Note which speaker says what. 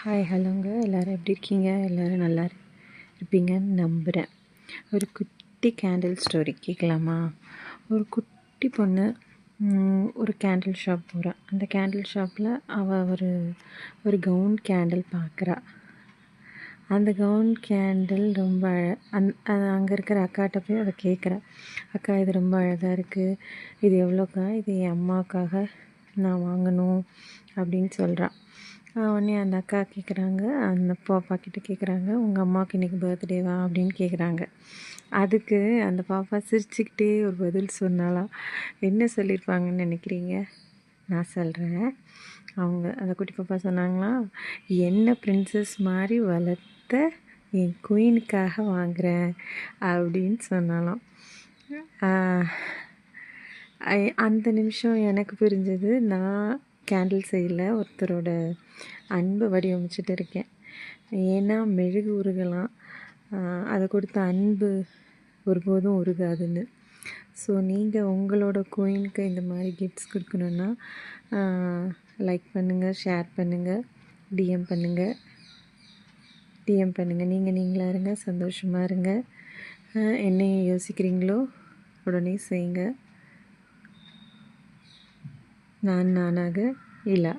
Speaker 1: Hi ஹலோங்க. எல்லோரும் எப்படி இருக்கீங்க? எல்லோரும் நல்லா இருப்பீங்கன்னு நம்புகிறேன். ஒரு குட்டி கேண்டில் ஸ்டோரி கேட்கலாமா? ஒரு குட்டி பொண்ணு ஒரு கேண்டில் ஷாப் போகிறா. அந்த கேண்டில் ஷாப்பில் அவள் ஒரு கவுன் கேண்டில் பார்க்குறா. அந்த கவுன் கேண்டில் ரொம்ப அங்கே இருக்கிற அக்காட்ட போய் அதை கேட்குறா. அக்கா, இது ரொம்ப அழகாக இருக்குது, இது எவ்வளோக்கா? இது என் அம்மாவுக்காக நான் வாங்கணும் அப்படின்னு சொல்கிறான். உடனே அந்த அக்கா கேட்குறாங்க, அந்த பாப்பா கிட்டே கேட்குறாங்க, உங்கள் அம்மாவுக்கு இன்றைக்கி பர்த்டேவா அப்படின்னு கேட்குறாங்க. அதுக்கு அந்த பாப்பா சிரிச்சுக்கிட்டே ஒரு பதில் சொன்னாலாம். என்ன சொல்லியிருப்பாங்கன்னு நினைக்கிறீங்க? நான் சொல்கிறேன். அந்த குட்டி பாப்பா சொன்னாங்களாம், என்ன பிரின்சஸ் மாதிரி வளர்த்த என் குயினுக்காக வாங்குகிறேன் அப்படின்னு சொன்னாலாம். அந்த நிமிஷம் எனக்கு புரிஞ்சது, நான் கேண்டில் சைடில் ஒருத்தரோட அன்பை வடிவமைச்சிட்டு இருக்கேன். ஏன்னா மெழுகு உருகலாம், அதை கொடுத்த அன்பு ஒருபோதும் உருகாதுன்னு. ஸோ நீங்கள் உங்களோட கோயினுக்கு இந்த மாதிரி கிஃப்ட்ஸ் கொடுக்கணுன்னா லைக் பண்ணுங்கள், ஷேர் பண்ணுங்கள், டிஎம் பண்ணுங்கள். நீங்களாக இருங்க, சந்தோஷமாக இருங்க. என்ன யோசிக்கிறீங்களோ உடனே செய்யுங்க. நானாக இல்லை.